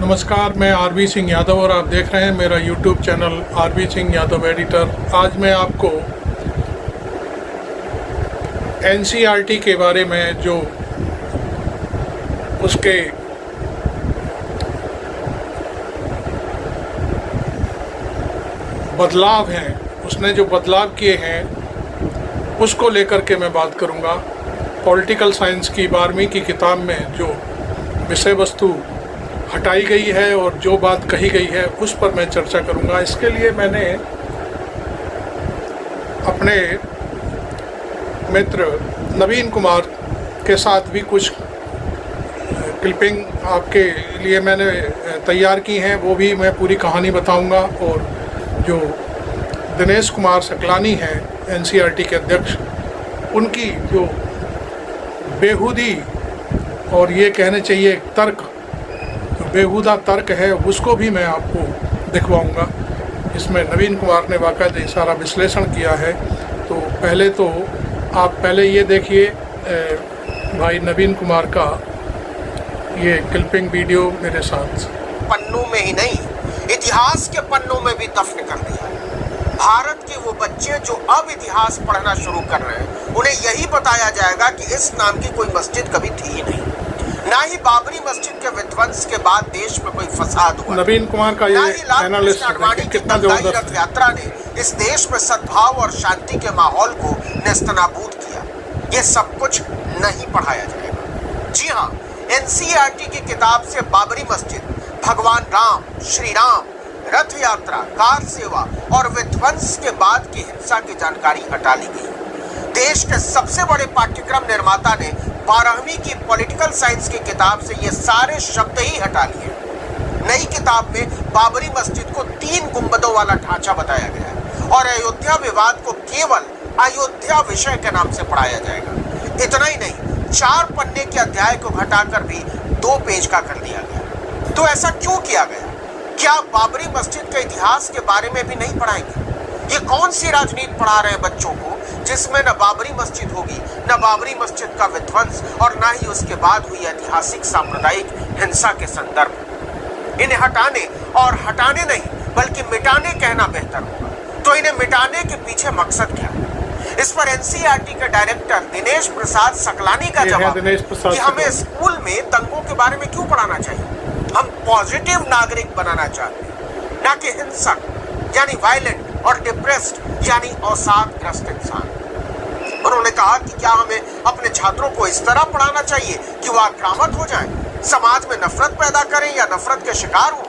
नमस्कार, मैं आरबी सिंह यादव और आप देख रहे हैं मेरा YouTube channel RB Singh Yadav editor. आज मैं आपको एनसीईआरटी के बारे में जो उसके बदलाव हैं, उसने जो बदलाव किए हैं उसको लेकर के मैं बात करूंगा। पॉलिटिकल साइंस की 12वीं की किताब में जो विषय वस्तु हटाई गई है और जो बात कही गई है उस पर मैं चर्चा करूंगा। इसके लिए मैंने अपने मित्र नवीन कुमार के साथ भी कुछ क्लिपिंग आपके लिए मैंने तैयार की हैं, वो भी मैं पूरी कहानी बताऊंगा। और जो दिनेश कुमार सकलानी हैं एनसीईआरटी के अध्यक्ष, उनकी जो बेहूदी और ये कहने चाहिए तर्क, बेहुदा तर्क है, उसको भी मैं आपको दिखवाऊंगा। इसमें नवीन कुमार ने वाक़ई सारा विश्लेषण किया है। तो आप पहले ये देखिए भाई नवीन कुमार का ये क्लिपिंग वीडियो मेरे साथ। पन्नों में ही नहीं, इतिहास के पन्नों में भी दफन कर दिया। भारत के वो बच्चे जो अब इतिहास पढ़ना शुरू कर रहे हैं, उन्हें यही बताया जाएगा कि इस नाम की कोई मस्जिद कभी थी ही नहीं, ना ही बाबरी मस्जिद के विध्वंस के बाद देश में कोई फसाद हुआ। नवीन कुमार का ये एनालिस्ट कितना जबरदस्त यात्रा ने इस देश में सद्भाव और शांति के माहौल को नेस्तनाबूद किया। ये सब कुछ नहीं पढ़ाया जाएगा। जी हाँ, एनसीईआरटी की किताब से बाबरी मस्जिद, भगवान राम, श्री राम, रथ यात्रा, कार सेवा और विध्वंस के बाद की हिंसा की जानकारी हटा ली गई। देश के सबसे बड़े पाठ्यक्रम निर्माता ने 12वीं की पॉलिटिकल साइंस की किताब से ये सारे शब्द ही हटा लिए। नई किताब में बाबरी मस्जिद को 3 गुंबदों वाला ढांचा बताया गया है और अयोध्या विवाद को केवल अयोध्या विषय के नाम से पढ़ाया जाएगा। इतना ही नहीं, 4 पन्ने के अध्याय को घटाकर भी 2 पेज का कर दिया गया। तो ऐसा क्यों किया गया? क्या बाबरी मस्जिद के इतिहास के बारे में भी नहीं पढ़ाएंगे? ये कौन सी राजनीति पढ़ा रहे हैं बच्चों को, जिसमें न बाबरी मस्जिद होगी, न बाबरी मस्जिद का विध्वंस और न ही उसके बाद हुई ऐतिहासिक सांप्रदायिक हिंसा के संदर्भ। इन्हें हटाने, और हटाने नहीं बल्कि मिटाने कहना बेहतर होगा। तो इन्हें मिटाने के पीछे मकसद क्या है? इस पर एनसीईआरटी के डायरेक्टर दिनेश प्रसाद सकलानी का जवाब है कि हमें स्कूल में दंगों के बारे में क्यों पढ़ाना चाहिए। हम पॉजिटिव नागरिक बनाना चाहते हैं, न कि हिंसक यानी वायलेंट और डिप्रेस्ड यानी अवसादग्रस्त इंसान। उन्होंने कहा कि क्या हमें अपने छात्रों को इस तरह पढ़ाना चाहिए कि वह आक्रामक हो जाएं, समाज में नफरत पैदा करें या नफरत के शिकार हो?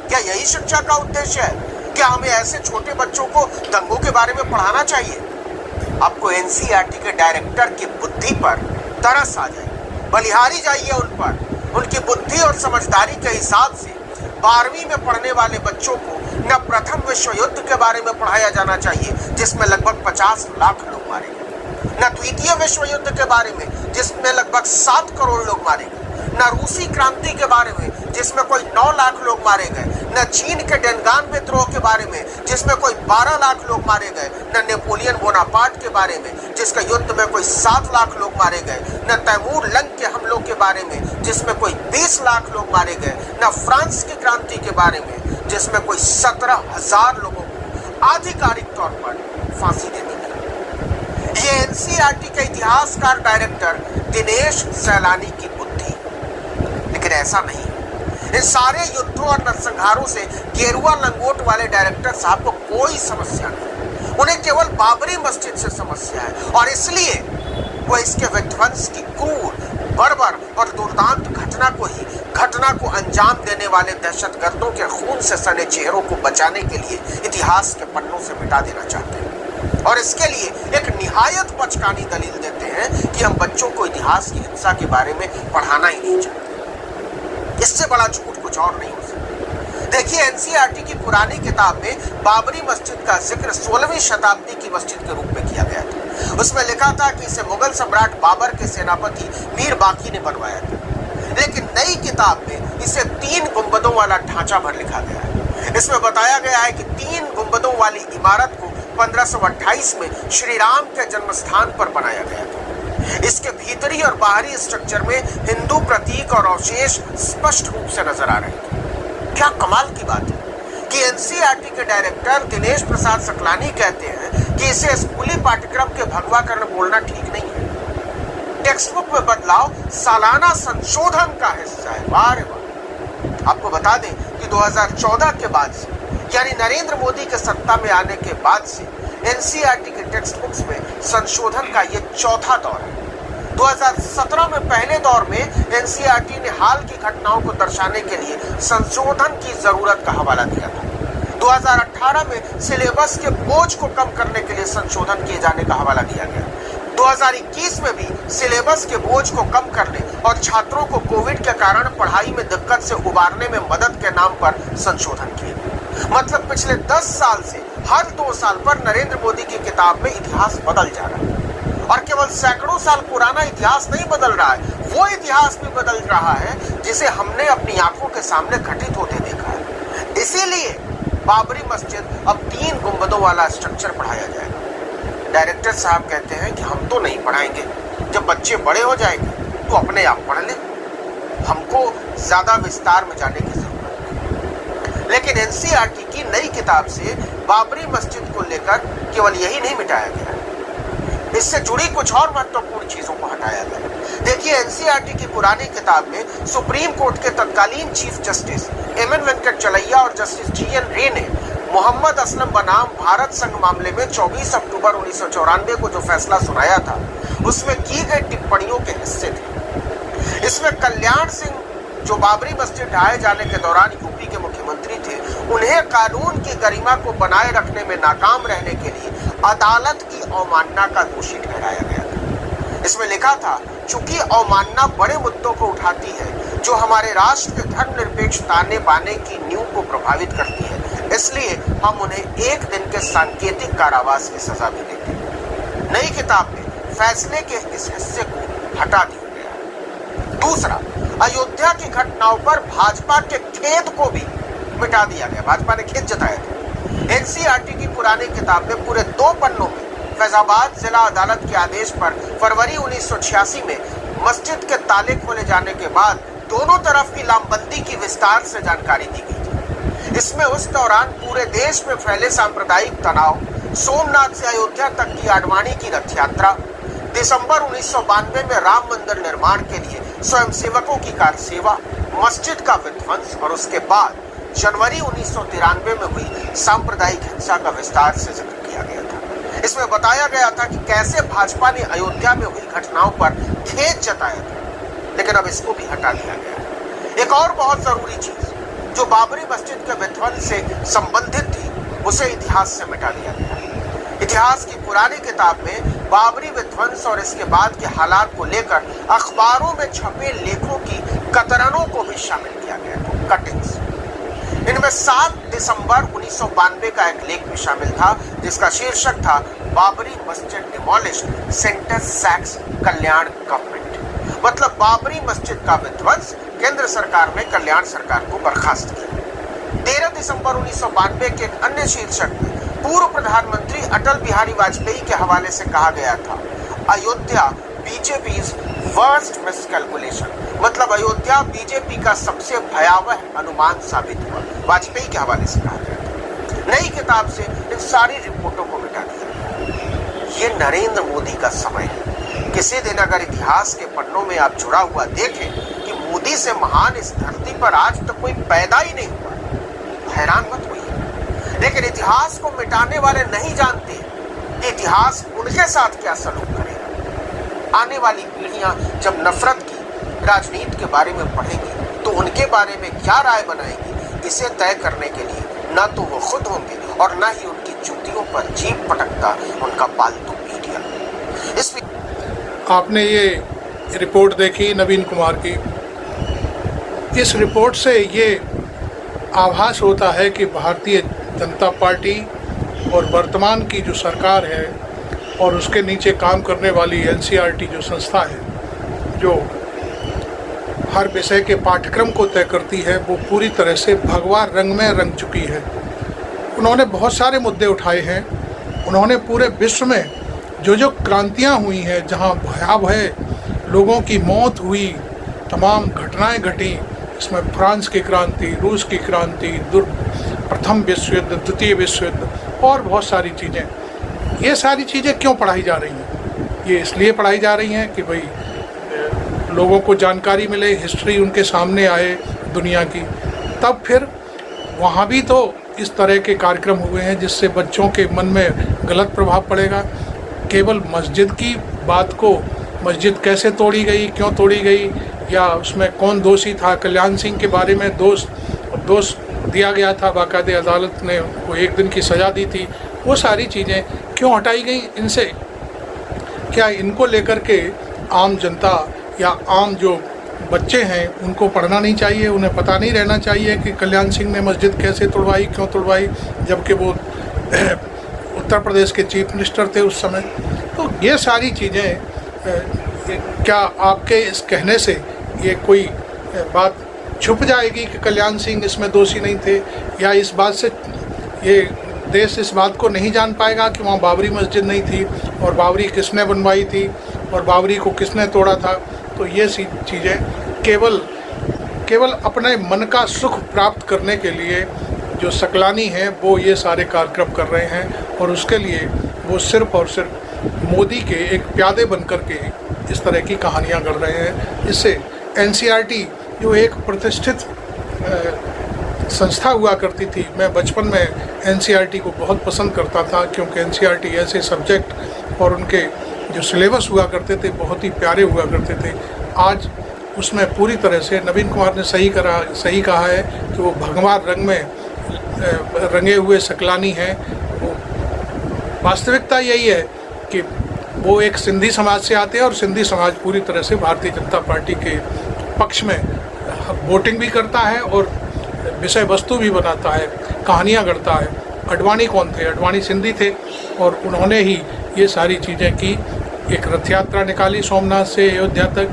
क्या यही शिक्षा का उद्देश्य है? क्या हमें ऐसे छोटे बच्चों को दंगों के बारे में पढ़ाना चाहिए? आपको एनसीईआरटी के डायरेक्टर की बुद्धि पर तरस आ जाए, बलिहारी जाइए उन पर। उनकी बुद्धि और समझदारी के हिसाब से 12वीं में पढ़ने वाले बच्चों को न प्रथम विश्व युद्ध के बारे में पढ़ाया जाना चाहिए जिसमें लगभग 50 लाख लोग मारे गए, न द्वितीय विश्व युद्ध के बारे में जिसमें लगभग 7 करोड़ लोग मारे गए, न रूसी क्रांति के बारे में जिसमें कोई 9 लाख लोग मारे गए, न चीन के डेनगान विद्रोह के बारे में जिसमें कोई 12 लाख लोग मारे गए, न नेपोलियन बोनापार्ट के बारे में जिसके युद्ध में कोई 7 लाख लोग मारे गए, न तैमूर लंग के हमलों के बारे में जिसमें कोई 20 लाख लोग मारे गए, न फ्रांस की क्रांति के बारे में जिसमें कोई 17,000 लोगों को आधिकारिक तौर पर फांसी दे दी गई। ये एनसीईआरटी के इतिहासकार डायरेक्टर दिनेश सैलानी की बुद्धि। लेकिन ऐसा नहीं है। इन सारे युद्धों और नरसंहारों से गेरुआ लंगोट वाले डायरेक्टर साहब को कोई समस्या नहीं। उन्हें केवल बाबरी मस्जिद से समस्या है और इसलिए वो इसके विध्वंस की क्रूर, बर्बर और दुर्दांत घटना को अंजाम देने वाले दहशतगर्दों के खून से सने चेहरों को बचाने के लिए इतिहास के पन्नों से मिटा देना चाहते हैं। और इसके लिए एक निहायत बचकानी दलील देते हैं कि हम बच्चों को इतिहास की हिंसा के बारे में पढ़ाना ही नहीं चाहते। इससे बड़ा झूठ कुछ और नहीं हो सकता। देखिए, एनसीईआरटी की पुरानी किताब में बाबरी मस्जिद का जिक्र 16वीं शताब्दी की मस्जिद के रूप में किया गया था। उसमें लिखा था कि इसे मुगल सम्राट बाबर के सेनापति मीर बाकी ने बनवाया था। लेकिन नई किताब में इसे 3 गुंबदों वाला ढांचा भर लिखा गया है। इसमें बताया गया है कि 3 गुंबदों वाली इमारत को 1528 में श्री राम के जन्म स्थान पर बनाया गया था। इसके भीतरी और बाहरी स्ट्रक्चर में हिंदू प्रतीक और अवशेष स्पष्ट रूप से नजर आ रहे थे। क्या कमाल की बात है कि एनसीईआरटी के डायरेक्टर दिनेश प्रसाद सकलानी कहते हैं कि इसे स्कूली पाठ्यक्रम के भगवाकरण बोलना ठीक नहीं है। टेक्स्ट बुक में बदलाव सालाना संशोधन का हिस्सा है। वाह रे वाह। आपको बता दें कि 2014 के बाद से, यानी नरेंद्र मोदी के सत्ता में आने के बाद से एनसीईआरटी के टेक्स्ट बुक्स में संशोधन का ये चौथा दौर है। 2017 में पहले दौर में एनसीईआरटी ने हाल की घटनाओं को दर्शाने के लिए संशोधन की जरूरत का हवाला दिया था। 2018 में सिलेबस के बोझ को कम करने के लिए संशोधन किए जाने का हवाला दिया गया। 2021 में भी सिलेबस के बोझ को कम करने और छात्रों को कोविड के कारण पढ़ाई में दिक्कत से उबारने में मदद के नाम पर संशोधन किए गए। मतलब पिछले 10 साल से हर 2 साल पर नरेंद्र मोदी की किताब में इतिहास बदल जा रहा है। और केवल सैकड़ों साल पुराना इतिहास नहीं बदल रहा है, वो इतिहास भी बदल रहा है जिसे हमने अपनी आंखों के सामने घटित होते देखा है। इसीलिए बाबरी मस्जिद अब 3 गुंबदों वाला स्ट्रक्चर पढ़ाया जाएगा। डायरेक्टर साहब कहते हैं कि हम तो नहीं पढ़ाएंगे, जब बच्चे बड़े हो जाएंगे तो अपने आप पढ़ लें, हमको ज्यादा विस्तार में जाने की जरूरत नहीं। लेकिन एनसीईआरटी की नई किताब से बाबरी मस्जिद को लेकर केवल यही नहीं मिटाया गया, इससे जुड़ी कुछ और महत्वपूर्ण चीजों को हटाया गया। देखिए, एनसीईआरटी की पुरानी किताब में सुप्रीम कोर्ट के तत्कालीन चीफ जस्टिस एमएन वेंकटचलैया और जस्टिस जीएन रे ने मोहम्मद असलम बनाम भारत संघ मामले में 24 अक्टूबर 1994 को जो फैसला सुनाया था, उसमें की गई टिप्पणियों के हिस्से थे। इसमें कल्याण सिंह, जो बाबरी मस्जिद ढहाए जाने के दौरान यूपी के मुख्यमंत्री थे, उन्हें कानून की गरिमा को बनाए रखने में नाकाम रहने के लिए अदालत की अवमानना का दोषी ठहराया गया था। इसमें लिखा था, चूंकि अवमानना बड़े मुद्दों को उठाती है जो हमारे राष्ट्र के धर्मनिरपेक्ष ताने बाने की नींव को प्रभावित करती है, इसलिए हम उन्हें 1 दिन के सांकेतिक कारावास की सजा भी देते हैं। नई किताब में फैसले के इस हिस्से को हटा दिया गया। दूसरा, अयोध्या की घटनाओं पर भाजपा के खेद को भी मिटा दिया गया। भाजपा ने खेद जताया था। एनसीईआरटी की पुरानी किताब में पूरे 2 पन्नों में फैजाबाद जिला अदालत के आदेश पर फरवरी 1986 में मस्जिद के ताले खोले जाने के बाद दोनों तरफ की लामबंदी की विस्तार से जानकारी दी गई थी। इसमें उस दौरान पूरे देश में फैले सांप्रदायिक तनाव, सोमनाथ से अयोध्या तक की आडवाणी की रथ यात्रा, दिसंबर 1992 में राम मंदिर निर्माण के लिए स्वयंसेवकों की कार सेवा, मस्जिद का विध्वंस और उसके बाद जनवरी 1993 में हुई सांप्रदायिक हिंसा का विस्तार से जिक्र किया गया था। इसमें बताया गया था कि कैसे भाजपा ने अयोध्या में हुई घटनाओं पर खेद जताया था, लेकिन अब इसको भी हटा दिया गया। एक और बहुत जरूरी चीज जो बाबरी मस्जिद के विध्वंस से संबंधित थी, उसे इतिहास से मिटा दिया गया। इतिहास की पुरानी किताब में बाबरी विध्वंस और इसके बाद के हालात को लेकर अखबारों में छपे लेखों की कतरनों को भी शामिल किया गया था, कटिंग्स। इनमें 7 दिसंबर 1992 का एक लेख भी शामिल था, जिसका शीर्षक था बाबरी मस्जिद डिमोलिश्ड, सेंटर सैक्स कल्याण गवर्नमेंट। मतलब बाबरी मस्जिद का विध्वंस, केंद्र सरकार ने कल्याण सरकार को बर्खास्त किया। 13 दिसंबर 1992 के एक अन्य शीर्षक में पूर्व प्रधानमंत्री अटल बिहारी वाजपेयी के हवाले से कहा गया था, अयोध्या बीजेपी वर्स्ट मिसकैलकुलेशन। मतलब अयोध्या बीजेपी का सबसे भयावह अनुमान साबित हुआ, वाजपेयी के हवाले से कहा गया था। नई किताब से इन सारी रिपोर्टों को मिटा दिया गया। ये नरेंद्र मोदी का समय है। किसी दिन अगर इतिहास के पन्नों में आप जुड़ा हुआ देखें कि मोदी से महान इस धरती पर आज तक कोई पैदा ही नहीं हुआ, हैरान मत होइए। लेकिन इतिहास को मिटाने वाले नहीं जानते कि इतिहास उनके साथ क्या सलूक करेगा। आने वाली पीढ़ियां जब नफरत की राजनीति के बारे में पढ़ेंगी तो उनके बारे में क्या राय बनाएंगी, इसे तय करने के लिए न तो वो खुद होंगे और न ही उनकी जूतियों पर जीभ पटकता उनका पालतू मीडिया। आपने ये रिपोर्ट देखी नवीन कुमार की। इस रिपोर्ट से ये आभास होता है कि भारतीय जनता पार्टी और वर्तमान की जो सरकार है और उसके नीचे काम करने वाली एनसीईआरटी जो संस्था है, जो हर विषय के पाठ्यक्रम को तय करती है, वो पूरी तरह से भगवा रंग में रंग चुकी है। उन्होंने बहुत सारे मुद्दे उठाए हैं। उन्होंने पूरे विश्व में जो क्रांतियाँ हुई हैं, जहाँ भयावह लोगों की मौत हुई, तमाम घटनाएं घटी, इसमें फ्रांस की क्रांति, रूस की क्रांति, प्रथम विश्व युद्ध, द्वितीय विश्व युद्ध और बहुत सारी चीज़ें। ये सारी चीज़ें क्यों पढ़ाई जा रही हैं? ये इसलिए पढ़ाई जा रही हैं कि भाई लोगों को जानकारी मिले, हिस्ट्री उनके सामने आए दुनिया की। तब फिर वहाँ भी तो इस तरह के कार्यक्रम हुए हैं जिससे बच्चों के मन में गलत प्रभाव पड़ेगा। केवल मस्जिद की बात को, मस्जिद कैसे तोड़ी गई, क्यों तोड़ी गई, या उसमें कौन दोषी था, कल्याण सिंह के बारे में दोष दिया गया था, बाकायदे अदालत ने वो 1 दिन की सज़ा दी थी, वो सारी चीज़ें क्यों हटाई गई इनसे? क्या इनको लेकर के आम जनता या आम जो बच्चे हैं उनको पढ़ना नहीं चाहिए? उन्हें पता नहीं रहना चाहिए कि कल्याण सिंह ने मस्जिद कैसे तोड़वाई, क्यों तोड़वाई, जबकि वो उत्तर प्रदेश के चीफ मिनिस्टर थे उस समय? तो ये सारी चीज़ें, क्या आपके इस कहने से ये कोई बात छुप जाएगी कि कल्याण सिंह इसमें दोषी नहीं थे? या इस बात से ये देश इस बात को नहीं जान पाएगा कि वहाँ बाबरी मस्जिद नहीं थी और बाबरी किसने बनवाई थी और बाबरी को किसने तोड़ा था? तो ये सी चीज़ें केवल अपने मन का सुख प्राप्त करने के लिए जो सकलानी हैं वो ये सारे कार्यक्रम कर रहे हैं, और उसके लिए वो सिर्फ़ और सिर्फ मोदी के एक प्यादे बन कर के इस तरह की कहानियाँ कर रहे हैं। इससे एनसीईआरटी जो एक प्रतिष्ठित संस्था हुआ करती थी, मैं बचपन में एनसीईआरटी को बहुत पसंद करता था, क्योंकि एनसीईआरटी ऐसे सब्जेक्ट और उनके जो सिलेबस हुआ करते थे बहुत ही प्यारे हुआ करते थे। आज उसमें पूरी तरह से नवीन कुमार ने सही कहा है कि वो भगवान रंग में रंगे हुए सकलानी हैं। वो वास्तविकता यही है कि वो एक सिंधी समाज से आते हैं और सिंधी समाज पूरी तरह से भारतीय जनता पार्टी के पक्ष में वोटिंग भी करता है और विषय वस्तु भी बनाता है, कहानियाँ गढ़ता है। अडवाणी कौन थे? अडवाणी सिंधी थे और उन्होंने ही ये सारी चीज़ें की। एक रथ यात्रा निकाली सोमनाथ से अयोध्या तक,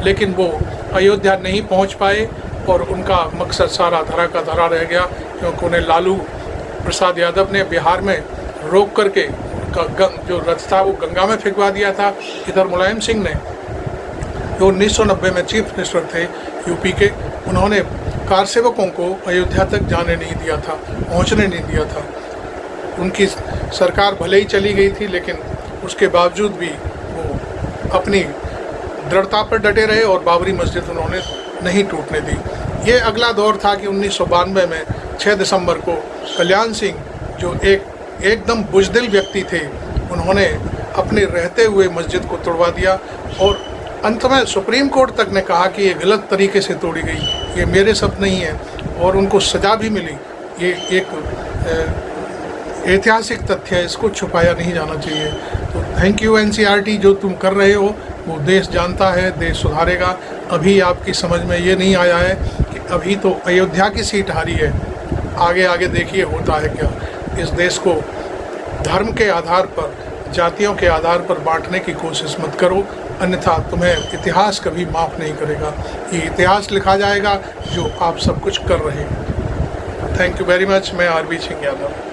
लेकिन वो अयोध्या नहीं पहुंच पाए और उनका मकसद सारा धरा का धरा रह गया, क्योंकि उन्हें लालू प्रसाद यादव ने बिहार में रोक करके जो रथ था वो गंगा में फेंकवा दिया था। इधर मुलायम सिंह ने, जो 1990 में चीफ मिनिस्टर थे यूपी के, उन्होंने कार सेवकों को अयोध्या तक जाने नहीं दिया था, पहुंचने नहीं दिया था। उनकी सरकार भले ही चली गई थी, लेकिन उसके बावजूद भी वो अपनी दृढ़ता पर डटे रहे और बाबरी मस्जिद उन्होंने नहीं टूटने दी। ये अगला दौर था कि 1992 में 6 दिसंबर को कल्याण सिंह, जो एकदम बुजदिल व्यक्ति थे, उन्होंने अपने रहते हुए मस्जिद को तोड़वा दिया और अंत में सुप्रीम कोर्ट तक ने कहा कि ये गलत तरीके से तोड़ी गई, ये मेरे शब्द नहीं है, और उनको सज़ा भी मिली। ये एक ऐतिहासिक तथ्य है, इसको छुपाया नहीं जाना चाहिए। तो थैंक यू एनसीईआरटी, जो तुम कर रहे हो वो देश जानता है, देश सुधारेगा। अभी आपकी समझ में ये नहीं आया है कि अभी तो अयोध्या की सीट हारी है, आगे आगे देखिए होता है क्या। इस देश को धर्म के आधार पर, जातियों के आधार पर बांटने की कोशिश मत करो, अन्यथा तुम्हें इतिहास कभी माफ़ नहीं करेगा। ये इतिहास लिखा जाएगा जो आप सब कुछ कर रहे हैं। Thank you very much. मैं आरबी सिंह यादव।